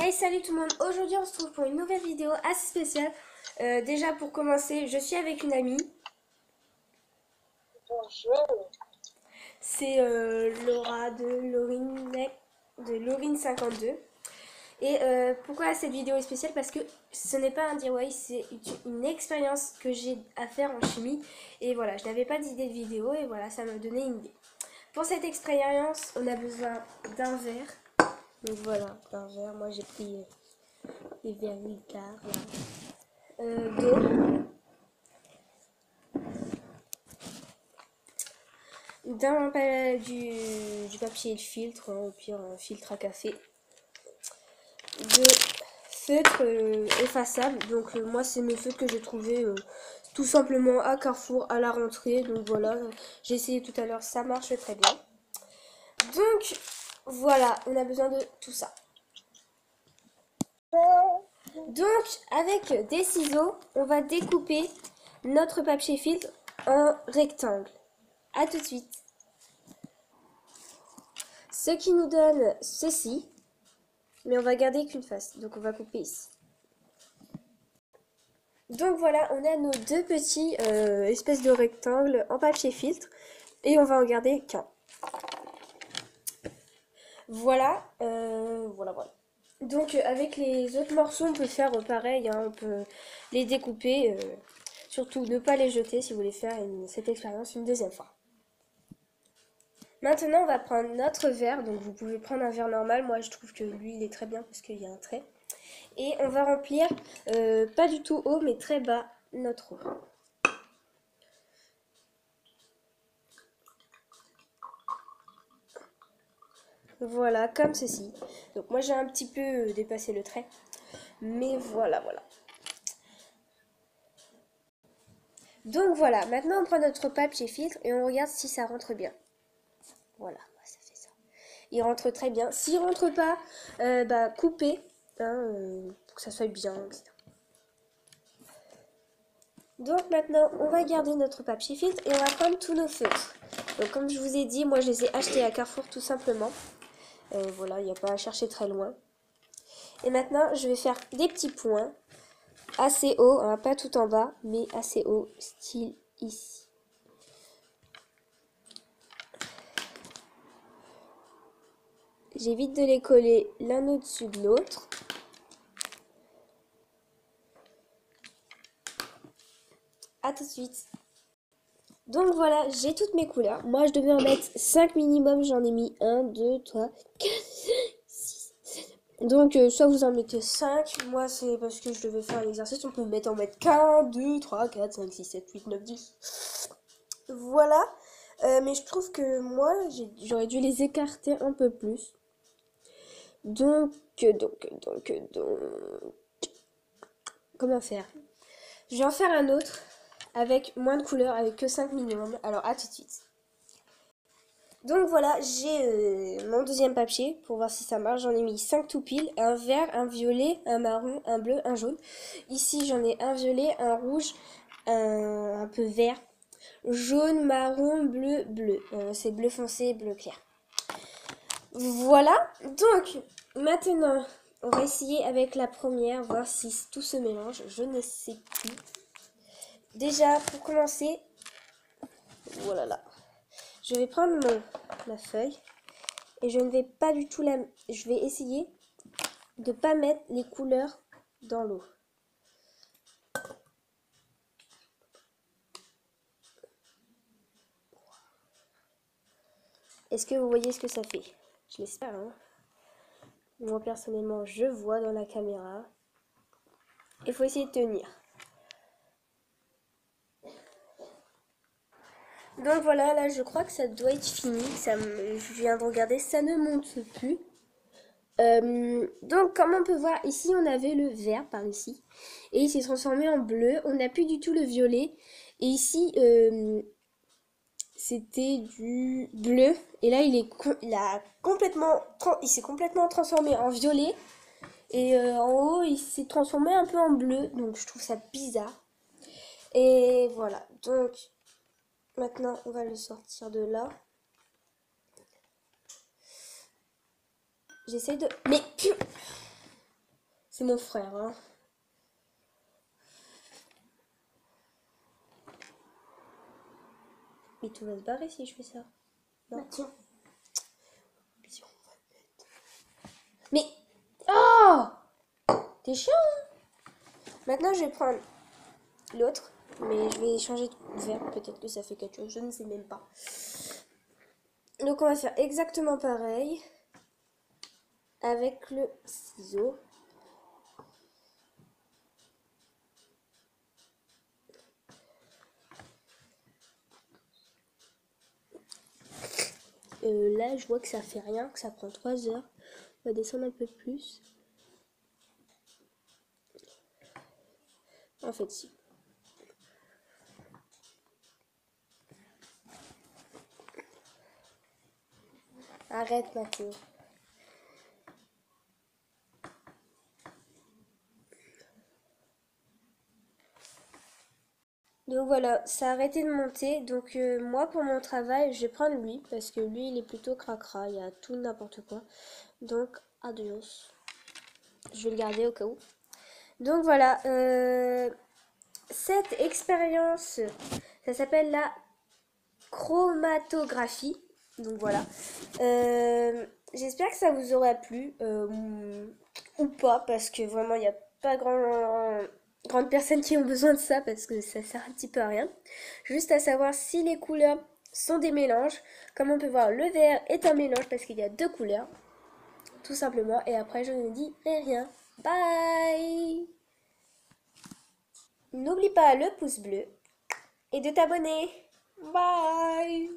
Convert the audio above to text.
Hey, salut tout le monde. Aujourd'hui on se trouve pour une nouvelle vidéo assez spéciale. Déjà pour commencer, je suis avec une amie. Bonjour. C'est Laura de Laurine 52. Et pourquoi cette vidéo est spéciale? Parce que ce n'est pas un DIY, c'est une expérience que j'ai à faire en chimie. Et voilà, je n'avais pas d'idée de vidéo et voilà, ça m'a donné une idée. Pour cette expérience, on a besoin d'un verre. Donc voilà, d'un verre. Moi j'ai pris des verres Ricard, d'eau, du papier de filtre, hein, au pire un filtre à café, de feutres effaçables. Donc moi c'est mes feutres que j'ai trouvé tout simplement à Carrefour à la rentrée. Donc voilà, j'ai essayé tout à l'heure, ça marche très bien. Donc voilà, on a besoin de tout ça. Donc avec des ciseaux, on va découper notre papier filtre en rectangle. A tout de suite. Ce qui nous donne ceci, mais on va garder qu'une face, donc on va couper ici. Donc voilà, on a nos deux petits espèces de rectangles en papier filtre, et on va en garder qu'un. Voilà, voilà. Donc avec les autres morceaux, on peut faire pareil, hein, on peut les découper, surtout ne pas les jeter si vous voulez faire cette expérience une deuxième fois. Maintenant, on va prendre notre verre. Donc, vous pouvez prendre un verre normal. Moi, je trouve que lui, il est très bien parce qu'il y a un trait. Et on va remplir, pas du tout haut, mais très bas, notre eau. Voilà, comme ceci. Donc, moi, j'ai un petit peu dépassé le trait. Mais voilà. Donc, voilà. Maintenant, on prend notre papier filtre et on regarde si ça rentre bien. Voilà, ça fait ça. Il rentre très bien. S'il rentre pas, coupez, hein, pour que ça soit bien, etc. Donc maintenant, on va garder notre papier filtre et on va prendre tous nos feutres. Donc comme je vous ai dit, moi je les ai achetés à Carrefour tout simplement. Voilà, il n'y a pas à chercher très loin. Et maintenant, je vais faire des petits points assez hauts, hein, pas tout en bas, mais assez haut, style ici. J'évite de les coller l'un au-dessus de l'autre. A tout de suite. Donc voilà, j'ai toutes mes couleurs. Moi, je devais en mettre 5 minimum. J'en ai mis 1, 2, 3, 4, 6, 7. Donc, soit vous en mettez 5. Moi, c'est parce que je devais faire l'exercice. On peut en mettre qu'un, 2, 3, 4, 5, 6, 7, 8, 9, 10. Voilà. Mais je trouve que moi, j'aurais dû les écarter un peu plus. Donc. Comment faire? Je vais en faire un autre avec moins de couleurs, avec que 5 minimum. Alors, à tout de suite. Donc voilà, j'ai mon deuxième papier pour voir si ça marche. J'en ai mis 5 tout pile, un vert, un violet, un marron, un bleu, un jaune. Ici j'en ai un violet, un rouge, un peu vert, jaune, marron, bleu, bleu. C'est bleu foncé, bleu clair. Voilà, donc maintenant on va essayer avec la première, voir si tout se mélange. Je ne sais plus. Déjà pour commencer, voilà là. Je vais prendre ma feuille et je ne vais pas du tout je vais essayer de pas mettre les couleurs dans l'eau. Est-ce que vous voyez ce que ça fait? Je l'espère, hein. Moi personnellement, je vois dans la caméra. Il faut essayer de tenir. Donc voilà, là je crois que ça doit être fini. Je viens de regarder, ça ne monte plus. Donc comme on peut voir, ici on avait le vert par ici. Et il s'est transformé en bleu. On n'a plus du tout le violet. Et ici, c'était du bleu. Et là, il s'est complètement transformé en violet. Et en haut, il s'est transformé un peu en bleu. Donc je trouve ça bizarre. Et voilà. Donc maintenant, on va le sortir de là. J'essaie de... Mais... C'est mon frère, hein. Mais tout va se barrer si je fais ça. Non. Bah, tiens. Mais... Oh! T'es chiant, hein? Maintenant, je vais prendre l'autre. Mais je vais changer de verre. Peut-être que ça fait quelque chose. Je ne sais même pas. Donc, on va faire exactement pareil. Avec le ciseau. Là, je vois que ça fait rien, que ça prend 3 heures. On va descendre un peu plus. En fait, si. Arrête, Mathéo. Donc voilà, ça a arrêté de monter. Donc moi, pour mon travail, je vais prendre lui. Parce que lui, il est plutôt cracra. Il y a tout n'importe quoi. Donc, adios. Je vais le garder au cas où. Donc voilà, cette expérience, ça s'appelle la chromatographie. Donc voilà. J'espère que ça vous aura plu. Ou pas, parce que vraiment, il n'y a pas grandes personnes qui ont besoin de ça, parce que ça sert un petit peu à rien. Juste à savoir si les couleurs sont des mélanges. Comme on peut voir, le vert est un mélange, parce qu'il y a 2 couleurs. Tout simplement. Et après, je ne dis rien. Bye! N'oublie pas le pouce bleu et de t'abonner. Bye!